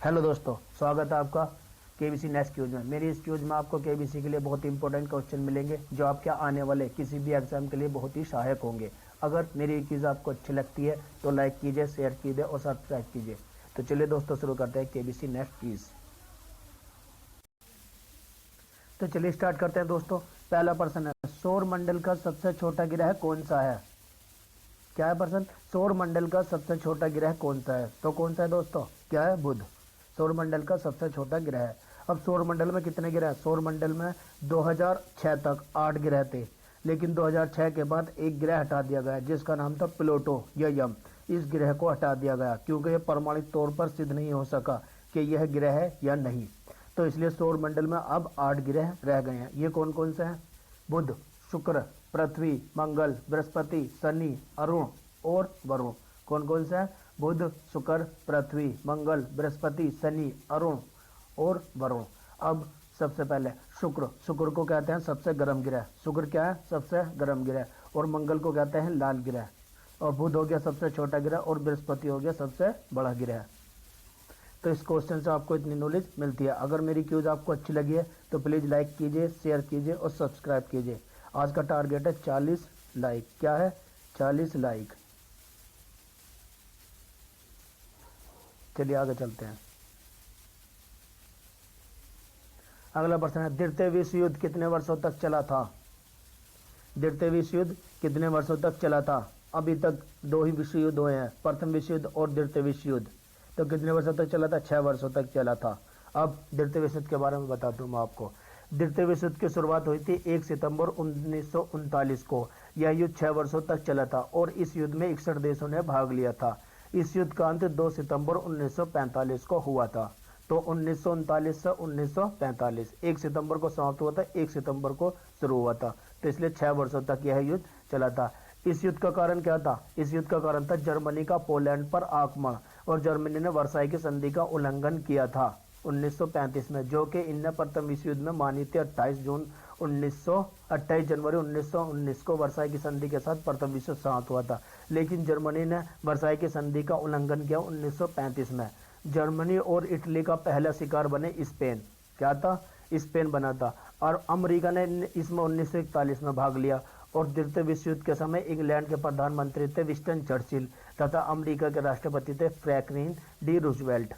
Hello दोस्तों, स्वागत है आपका केबीसी नेक्स्ट क्यूज में। मेरी इस क्यूज में आपको केबीसी के लिए बहुत इंपॉर्टेंट क्वेश्चन मिलेंगे जो आपके आने वाले किसी भी एग्जाम के लिए बहुत ही सहायक होंगे। अगर मेरी क्यूज आपको अच्छी लगती है तो लाइक कीजिए, शेयर कीजिए और सब्सक्राइब कीजिए। तो चलिए दोस्तों, शुरू करते हैं केबीसी नेक्स्ट क्यूज। तो चलिए स्टार्ट करते हैं दोस्तों। पहला प्रश्न है, सौर मंडल का सबसे छोटा ग्रह कौन सा है? क्या है प्रश्न? सौर मंडल का सबसे छोटा ग्रह कौन सा है? तो कौन सा है दोस्तों? क्या है? बुध। सौर मंडल का सबसे छोटा ग्रह है। अब सौर मंडल में कितने ग्रह हैं? सौर मंडल में 2006 तक 8 ग्रह थे, लेकिन 2006 के बाद एक ग्रह हटा दिया गया जिसका नाम था प्लूटो या यम। इस ग्रह को हटा दिया गया क्योंकि यह प्रमाणित तौर पर सिद्ध नहीं हो सका कि यह ग्रह है या नहीं। तो इसलिए सौर मंडल में अब 8 ग्रह रह गए हैं। ये कौन कौन से हैं? बुध, शुक्र, पृथ्वी, मंगल, बृहस्पति, शनि, अरुण और वरुण। कौन कौन से हैं? बुध, शुक्र, पृथ्वी, मंगल, बृहस्पति, शनि, अरुण और वरुण। अब सबसे पहले शुक्र को कहते हैं सबसे गर्म ग्रह। शुक्र क्या है? सबसे गर्म ग्रह। और मंगल को कहते हैं लाल ग्रह। और बुध हो गया सबसे छोटा ग्रह और बृहस्पति हो गया सबसे बड़ा ग्रह। तो इस क्वेश्चन से आपको इतनी नॉलेज मिलती है। अगर मेरी क्यूज आपको अच्छी लगी है तो प्लीज़ लाइक कीजिए, शेयर कीजिए और सब्सक्राइब कीजिए। आज का टारगेट है 40 लाइक। क्या है? 40 लाइक। चलिए आगे चलते हैं। अगला प्रश्न है, द्वितीय विश्व युद्ध कितने वर्षों तक चला था? द्वितीय विश्व युद्ध कितने वर्षों तक चला था? अभी तक 2 ही विश्व युद्ध हुए हैं, प्रथम विश्व युद्ध और द्वितीय विश्व युद्ध। तो कितने वर्षों तक चला था? 6 वर्षों तक चला था। अब द्वितीय विश्व युद्ध के बारे में बता दूं मैं आपको। द्वितीय विश्व युद्ध की शुरुआत हुई थी 1 सितंबर 1939 को। यह युद्ध 6 वर्षों तक चला था और इस युद्ध में 61 देशों ने भाग लिया था। इस युद्ध का अंत 2 सितंबर 1945 को हुआ था। तो 1939 से 1945, 1 सितंबर को समाप्त हुआ था, 1 सितंबर को शुरू हुआ था। तो इसलिए 6 वर्षों तक यह युद्ध चला था। इस युद्ध का कारण क्या था? इस युद्ध का कारण था जर्मनी का पोलैंड पर आक्रमण, और जर्मनी ने वर्साई की संधि का उल्लंघन किया था 1935 में, जो कि इनने प्रथम विश्व युद्ध में मानी थी। 28 जनवरी 1919 को वर्साई की संधि के साथ प्रथम विश्व युद्ध समाप्त हुआ था। लेकिन जर्मनी ने वर्साई की संधि का उल्लंघन किया 1935 में। जर्मनी और इटली का पहला शिकार बने स्पेन। क्या था? स्पेन बना था। और अमेरिका ने इसमें 1941 में भाग लिया। और द्वितीय विश्व युद्ध के समय इंग्लैंड के प्रधानमंत्री थे विंस्टन चर्चिल तथा अमेरिका के राष्ट्रपति थे फ्रैंकलिन डी रूजवेल्ट।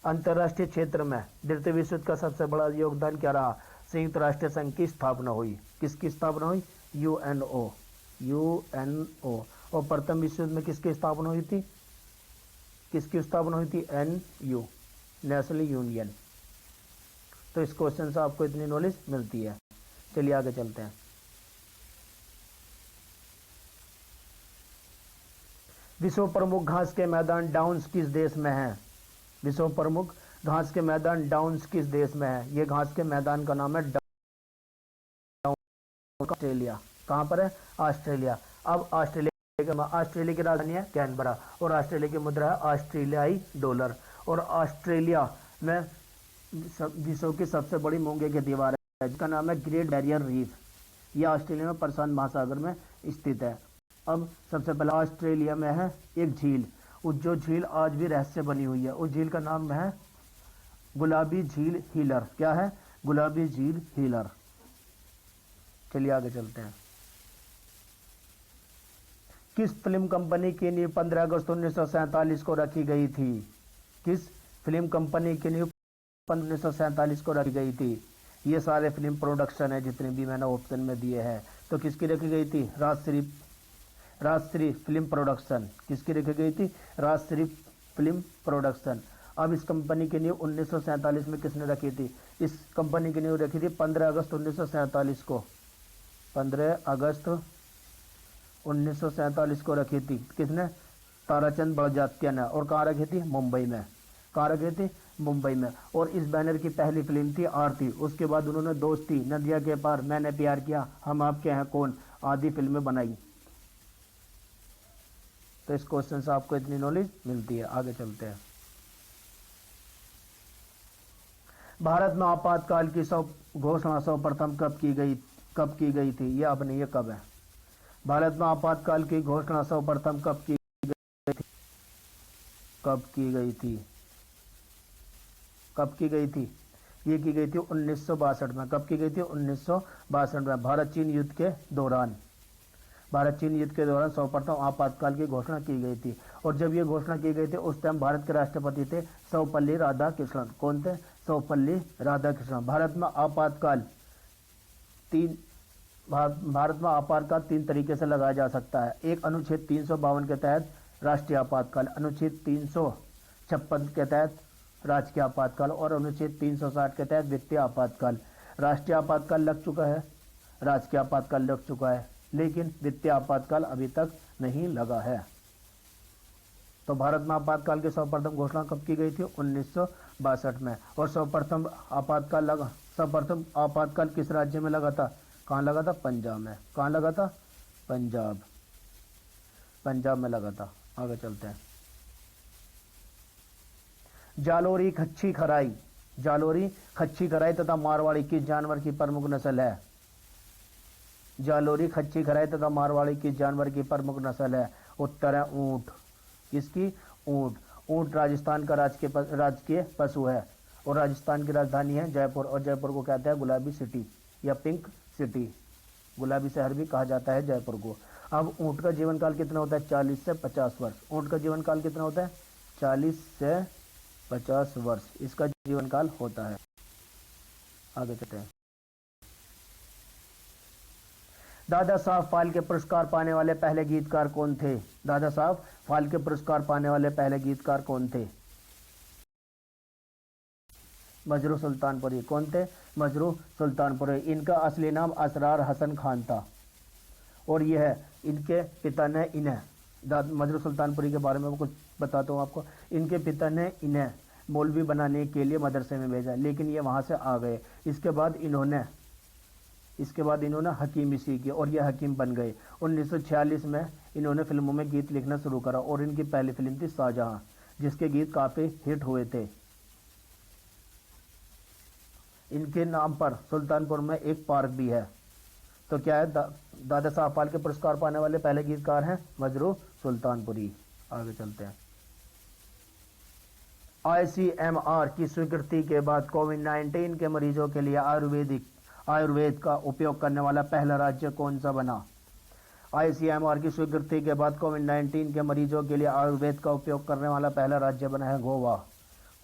अंतर्राष्ट्रीय क्षेत्र में द्वितीय विश्व युद्ध का सबसे बड़ा योगदान क्या रहा? संयुक्त राष्ट्र संघ की स्थापना हुई। किसकी स्थापना हुई? यूएनओ। और प्रथम विश्व युद्ध में किसकी स्थापना हुई थी? किसकी स्थापना हुई थी? NU, national union. तो इस क्वेश्चन से आपको इतनी नॉलेज मिलती है। चलिए आगे चलते हैं। विश्व प्रमुख घास के मैदान डाउन्स किस देश में है? विश्व प्रमुख घास के मैदान डाउन्स किस देश में है? ये घास के मैदान का नाम है ऑस्ट्रेलिया। कहां पर है? ऑस्ट्रेलिया। अब ऑस्ट्रेलिया की राजधानी है कैनबरा और ऑस्ट्रेलिया की मुद्रा है ऑस्ट्रेलियाई डॉलर। और ऑस्ट्रेलिया में विश्व की सबसे बड़ी मूंगे की दीवार है जिसका नाम है ग्रेट बैरियर रीफ। यह ऑस्ट्रेलिया में प्रशांत महासागर में स्थित है। अब सबसे पहले ऑस्ट्रेलिया में है एक झील, जो झील आज भी रहस्य बनी हुई है। उस झील का नाम है गुलाबी झील हीलर। क्या है? गुलाबी झील हीलर। चलिए आगे चलते हैं। किस फिल्म कंपनी की नींव 15 अगस्त 1947 को रखी गई थी? किस फिल्म कंपनी की नींव 1947 को रखी गई थी? ये सारे फिल्म प्रोडक्शन है जितने भी मैंने ऑप्शन में दिए हैं। तो किसकी रखी गई थी? Rajshri film production. किसकी रखी गई थी? Rajshri film production. अब इस कंपनी की नींव 1947 में किसने रखी थी? इस कंपनी की नींव रखी थी 15 अगस्त 1947 को। 15 अगस्त 1947 को रखी थी। किसने? ताराचंद बड़जात्या ने। और कहाँ रखी थी? मुंबई में। कहाँ रखी थी? मुंबई में। और इस बैनर की पहली फिल्म थी आरती। उसके बाद उन्होंने दोस्ती, नदिया के पार, मैंने प्यार किया, हम आपके हैं कौन आदि फिल्में बनाई। तो इस क्वेश्चन से आपको इतनी नॉलेज मिलती है। आगे चलते हैं। भारत में आपातकाल की घोषणा सर्वप्रथम कब की गई थी? ये अब नहीं, ये कब है? भारत में आपातकाल की घोषणा सर्वप्रथम कब की गई थी? कब की गई थी? ये की गई थी 1962 में। कब की गई थी? 1962 में, भारत चीन युद्ध के दौरान। भारत चीन युद्ध के दौरान सर्वप्रथम आपातकाल की घोषणा की गई थी। और जब ये घोषणा की गई थी उस टाइम भारत के राष्ट्रपति थे सर्वपल्ली राधाकृष्णन। कौन थे? सर्वपल्ली राधाकृष्णन। भारत में आपातकाल तीन तरीके से लगाया जा सकता है। एक, अनुच्छेद 352 के तहत राष्ट्रीय आपातकाल, अनुच्छेद 356 के तहत राजकीय आपातकाल और अनुच्छेद 360 के तहत वित्तीय आपातकाल। राष्ट्रीय आपातकाल लग चुका है, राजकीय आपातकाल लग चुका है, लेकिन वित्तीय आपातकाल अभी तक नहीं लगा है। तो भारत में आपातकाल की सर्वप्रथम घोषणा कब की गई थी? 1962 में। और सर्वप्रथम आपातकाल किस राज्य में लगा था? कहाँ लगा था? पंजाब में। कहाँ लगा था? पंजाब में लगा था। आगे चलते हैं। जालोरी खच्ची खराई तथा मारवाड़ी किस जानवर की प्रमुख नस्ल है? जालोरी खच्ची खराई तथा मारवाड़ी किस जानवर की प्रमुख नस्ल है? उत्तर है ऊंट। किसकी? ऊंट। ऊंट राजस्थान का राजकीय पशु है और राजस्थान की राजधानी है जयपुर। और जयपुर को कहते हैं गुलाबी सिटी या पिंक सिटी, गुलाबी शहर भी कहा जाता है जयपुर को। अब ऊंट का जीवन काल कितना होता है? 40 से 50 वर्ष। ऊंट का जीवन काल कितना होता है? 40 से 50 वर्ष इसका जीवन काल होता है। आगे चलते हैं। दादा साहब फाल्के पुरस्कार पाने वाले पहले गीतकार कौन थे? दादा साहब फाल्के पुरस्कार पाने वाले पहले गीतकार कौन थे? मजरू सुल्तानपुरी। कौन थे? मजरू सुल्तानपुरी। इनका असली नाम असरार हसन खान था और यह है इनके पिता ने इन्हें, मजरू सुल्तानपुरी के बारे में कुछ बताता हूँ आपको। इनके पिता ने इन्हें मौलवी बनाने के लिए मदरसे में भेजा, लेकिन ये वहाँ से आ गए। इसके बाद इन्होंने हकीमी सीखी और ये हकीम बन गए। 1946 में इन्होंने फिल्मों में गीत लिखना शुरू करा और इनकी पहली फिल्म थी शाहजहां, जिसके गीत काफ़ी हिट हुए थे। इनके नाम पर सुल्तानपुर में एक पार्क भी है। तो क्या है? दादा साहब फाल्के पुरस्कार पाने वाले पहले गीतकार हैं मजरू सुल्तानपुरी। आगे चलते हैं। ICMR की स्वीकृति के बाद कोविड-19 के मरीजों के लिए आयुर्वेद का उपयोग करने वाला पहला राज्य कौन सा बना? ICMR की स्वीकृति के बाद कोविड-19 के मरीजों के लिए आयुर्वेद का उपयोग करने वाला पहला राज्य बना है गोवा।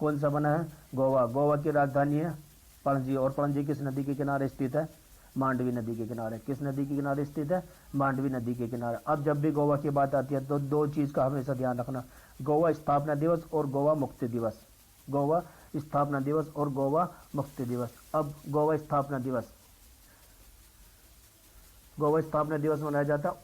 कौन सा बना है? गोवा। गोवा की राजधानी है पणजी और पणजी किस नदी के किनारे स्थित है? मांडवी नदी के किनारे। किस नदी के किनारे स्थित है? मांडवी नदी के किनारे। अब जब भी गोवा की बात आती है तो दो चीज़ का हमेशा ध्यान रखना, गोवा स्थापना दिवस और गोवा मुक्ति दिवस। गोवा स्थापना दिवस और गोवा मुक्ति दिवस। अब गोवा स्थापना दिवस मनाया जाता है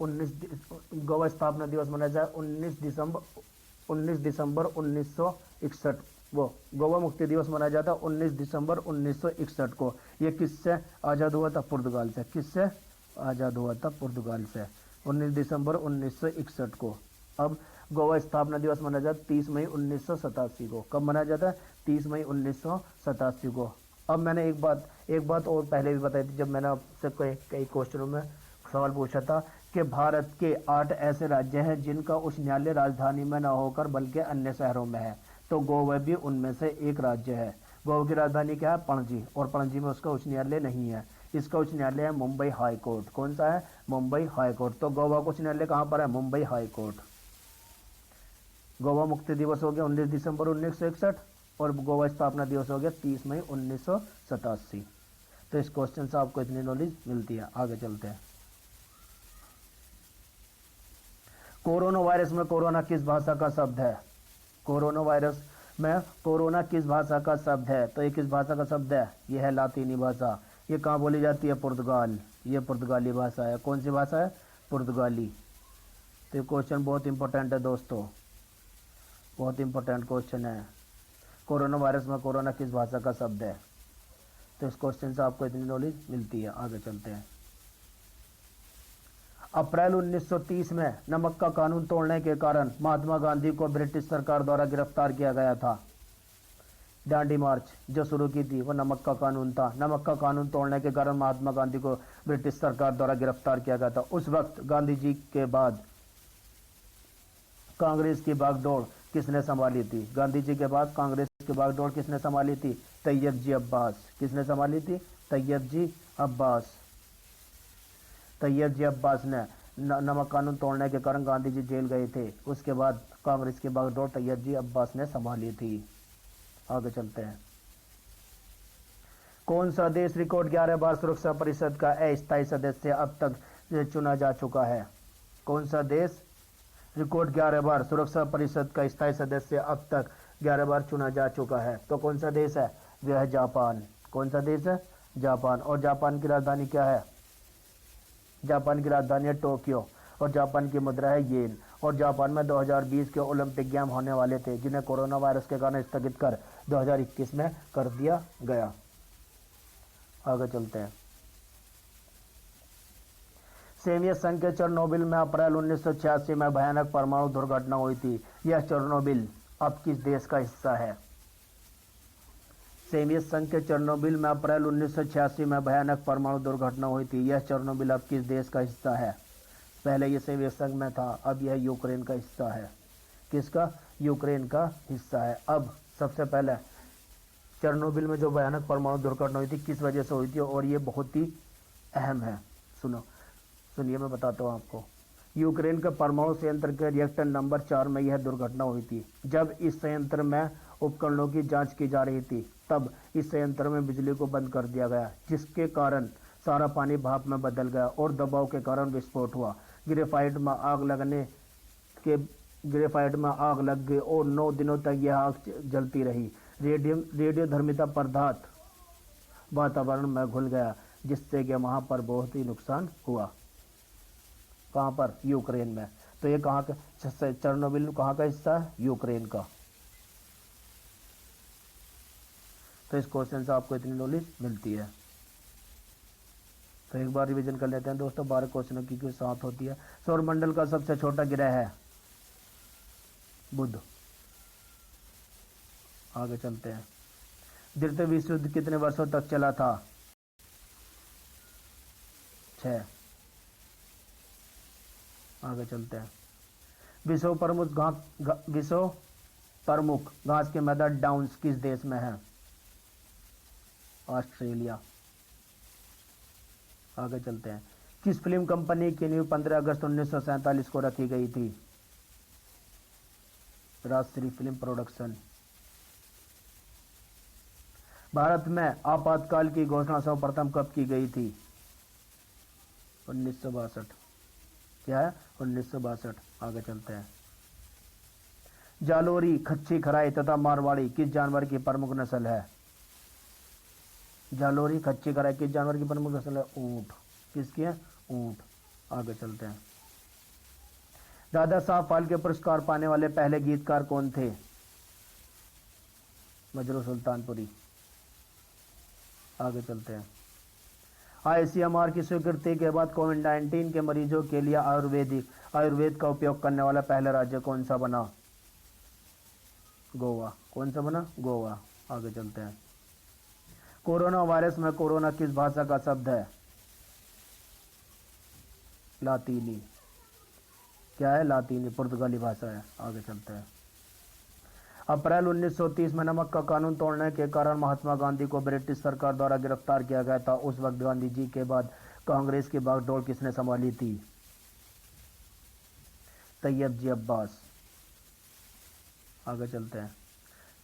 19 दिसंबर 1961 वो। गोवा मुक्ति दिवस मनाया जाता है 19 दिसंबर 1961 को। ये किससे आज़ाद हुआ था? पुर्तगाल से। किससे आज़ाद हुआ था? पुर्तगाल से। 19 दिसंबर 1961 को। अब गोवा स्थापना दिवस मनाया जाता है 30 मई 1987 को। कब मनाया जाता है? 30 मई 1987 को। अब मैंने एक बात और पहले भी बताई थी, जब मैंने आपसे कई क्वेश्चनों में सवाल पूछा था कि भारत के 8 ऐसे राज्य हैं जिनका उच्च न्यायालय राजधानी में न होकर बल्कि अन्य शहरों में है, तो गोवा भी उनमें से एक राज्य है। गोवा की राजधानी क्या है? पणजी। और पणजी में उसका उच्च न्यायालय नहीं है, इसका उच्च न्यायालय है मुंबई हाई कोर्ट। कौन सा है? Mumbai high court. तो गोवा का उच्च न्यायालय कहाँ पर है? Mumbai high court. गोवा मुक्ति दिवस हो गया 19 दिसंबर 1961 और गोवा स्थापना दिवस हो गया 30 मई 1987। तो इस क्वेश्चन से आपको इतनी नॉलेज मिलती है। आगे चलते हैं। कोरोना वायरस में कोरोना किस भाषा का शब्द है? कोरोना वायरस में कोरोना किस भाषा का शब्द है? तो ये किस भाषा का शब्द है? ये है लातीनी भाषा। ये कहाँ बोली जाती है? पुर्तगाल। ये पुर्तगाली भाषा है। कौन सी भाषा है? पुर्तगाली। तो ये क्वेश्चन बहुत इंपॉर्टेंट है दोस्तों, बहुत इंपॉर्टेंट क्वेश्चन है। कोरोना वायरस में कोरोना किस भाषा का शब्द है? तो इस क्वेश्चन से आपको इतनी नॉलेज मिलती है। आगे चलते हैं। अप्रैल 1930 में नमक का कानून तोड़ने के कारण महात्मा गांधी को ब्रिटिश सरकार द्वारा गिरफ्तार किया गया था। दांडी मार्च जो शुरू की थी वो नमक का कानून था। नमक का कानून तोड़ने के कारण महात्मा गांधी को ब्रिटिश सरकार द्वारा गिरफ्तार किया गया था। उस वक्त गांधी जी के बाद कांग्रेस की बागडोर किसने संभाली थी? गांधी जी के बाद कांग्रेस की बागडोर किसने संभाली थी? तैयब जी अब्बास। किसने संभाली थी? तैयब जी अब्बास। तैयब जी अब्बास ने नमक कानून तोड़ने के कारण गांधी जी जेल गए थे, उसके बाद कांग्रेस की बागडोर तैयब जी अब्बास ने संभाली थी। आगे चलते हैं। कौन सा देश रिकॉर्ड 11 बार सुरक्षा परिषद का अस्थायी सदस्य अब तक चुना जा चुका है? कौन सा देश रिकॉर्ड 11 बार सुरक्षा परिषद का स्थायी सदस्य अब तक 11 बार चुना जा चुका है? तो कौन सा देश है? वह है जापान। कौन सा देश है? जापान। और जापान की राजधानी क्या है? जापान की राजधानी है टोक्यो और जापान की मुद्रा है येन। और जापान में 2020 के ओलंपिक गेम होने वाले थे, जिन्हें कोरोना वायरस के कारण स्थगित कर 2021 में कर दिया गया। आगे चलते हैं। सोवियत संघ के चेरनोबिल में अप्रैल 1986 में भयानक परमाणु दुर्घटना हुई थी। यह चेरनोबिल अब किस देश का हिस्सा है? सोवियत संघ के चेरनोबिल में अप्रैल 1986 में भयानक परमाणु दुर्घटना हुई थी। यह चेरनोबिल अब किस देश का हिस्सा है? पहले यह सोवियत संघ में था, अब यह यूक्रेन का हिस्सा है। किसका? यूक्रेन का हिस्सा है। अब सबसे पहले चेरनोबिल में जो भयानक परमाणु दुर्घटना हुई थी किस वजह से हुई थी, और ये बहुत ही अहम है। सुनिए मैं बताता हूँ आपको। यूक्रेन के परमाणु संयंत्र के रिएक्टर नंबर 4 में यह दुर्घटना हुई थी। जब इस संयंत्र में उपकरणों की जांच की जा रही थी, तब इस संयंत्र में बिजली को बंद कर दिया गया, जिसके कारण सारा पानी भाप में बदल गया और दबाव के कारण विस्फोट हुआ। ग्रेफाइट में आग लग गई और 9 दिनों तक यह आग जलती रही। रेडियोधर्मिता पदार्थ वातावरण में घुल गया, जिससे कि वहां पर बहुत ही नुकसान हुआ। कहां पर? यूक्रेन में। तो ये कहां का? चेरनोबिल कहां का हिस्सा है? यूक्रेन का। तो इस क्वेश्चन से आपको इतनी नॉलेज मिलती है। तो एक बार रिवीजन कर लेते हैं दोस्तों। 12 क्वेश्चनों की क्यों 7 होती है? सौरमंडल का सबसे छोटा ग्रह है बुध। आगे चलते हैं। द्वितीय विश्व युद्ध कितने वर्षों तक चला था? 6। आगे चलते हैं। विश्व प्रमुख घास के मैदान डाउन्स किस देश में है? ऑस्ट्रेलिया। आगे चलते हैं। किस फिल्म कंपनी की नींव 15 अगस्त 1947 को रखी गई थी? Rajshri film production. भारत में आपातकाल की घोषणा सर्वप्रथम कब की गई थी? 1962। क्या है? 1962। आगे चलते हैं। जालोरी, खच्ची खराई तथा मारवाड़ी किस जानवर की प्रमुख नस्ल है? जालोरी, खच्ची खराई किस जानवर की प्रमुख नस्ल है? ऊंट। किसकी है? ऊंट। आगे चलते हैं। दादा साहब फाल्के पुरस्कार पाने वाले पहले गीतकार कौन थे? मजरू सुल्तानपुरी। आगे चलते हैं। आईसीएमआर की स्वीकृति के बाद कोविड-19 के मरीजों के लिए आयुर्वेद का उपयोग करने वाला पहला राज्य कौन सा बना? गोवा। कौन सा बना? गोवा। आगे चलते हैं। कोरोना वायरस में कोरोना किस भाषा का शब्द है? लातीनी। क्या है? लातीनी, पुर्तगाली भाषा है। आगे चलते हैं। अप्रैल 1930 में नमक का कानून तोड़ने के कारण महात्मा गांधी को ब्रिटिश सरकार द्वारा गिरफ्तार किया गया था। उस वक्त गांधी जी के बाद कांग्रेस की बागडोर किसने संभाली थी? तैयब जी अब्बास। आगे चलते हैं।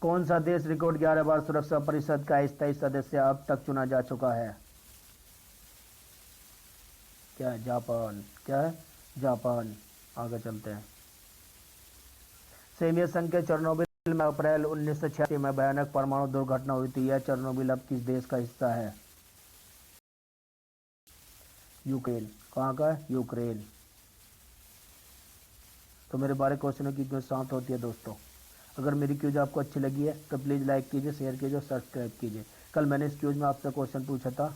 कौन सा देश रिकॉर्ड 11 बार सुरक्षा परिषद का स्थायी सदस्य अब तक चुना जा चुका है? क्या है? जापान। क्या है? जापान। आगे चलते हैं। सोवियत संघ के चेरनोबिल में अप्रैल 1986 में भयानक परमाणु दुर्घटना हुई थी। यह चेरनोबिल अब किस देश का हिस्सा है? यूक्रेन। कहाँ का है? यूक्रेन। तो मेरे 12 क्वेश्चनों की क्यूज 7 होती है दोस्तों। अगर मेरी क्यूज आपको अच्छी लगी है तो प्लीज़ लाइक कीजिए, शेयर कीजिए, सब्सक्राइब कीजिए। कल मैंने इस क्यूज में आपसे क्वेश्चन पूछा था,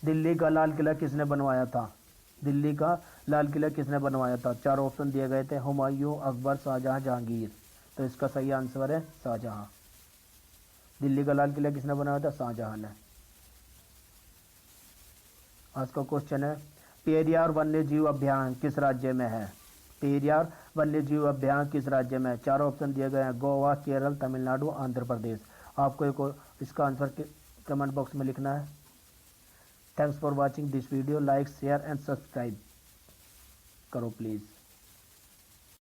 दिल्ली का लाल किला किसने बनवाया था? दिल्ली का लाल किला किसने बनवाया था? 4 ऑप्शन दिए गए थे, हुमायूं, अकबर, शाहजहां, जहांगीर। तो इसका सही आंसर है शाहजहां। दिल्ली का लाल किला किसने बनवाया था? शाहजहां ने। आज का क्वेश्चन है, पेरियार वन्य जीव अभ्यारण्य किस राज्य में है? पेरियार वन्य जीव अभ्यारण्य किस राज्य में है? चारों ऑप्शन दिए गए हैं, गोवा, केरल, तमिलनाडु, आंध्र प्रदेश। आपको एक और इसका आंसर कमेंट बॉक्स में लिखना है। Thanks for watching this video, like share and subscribe करो प्लीज़।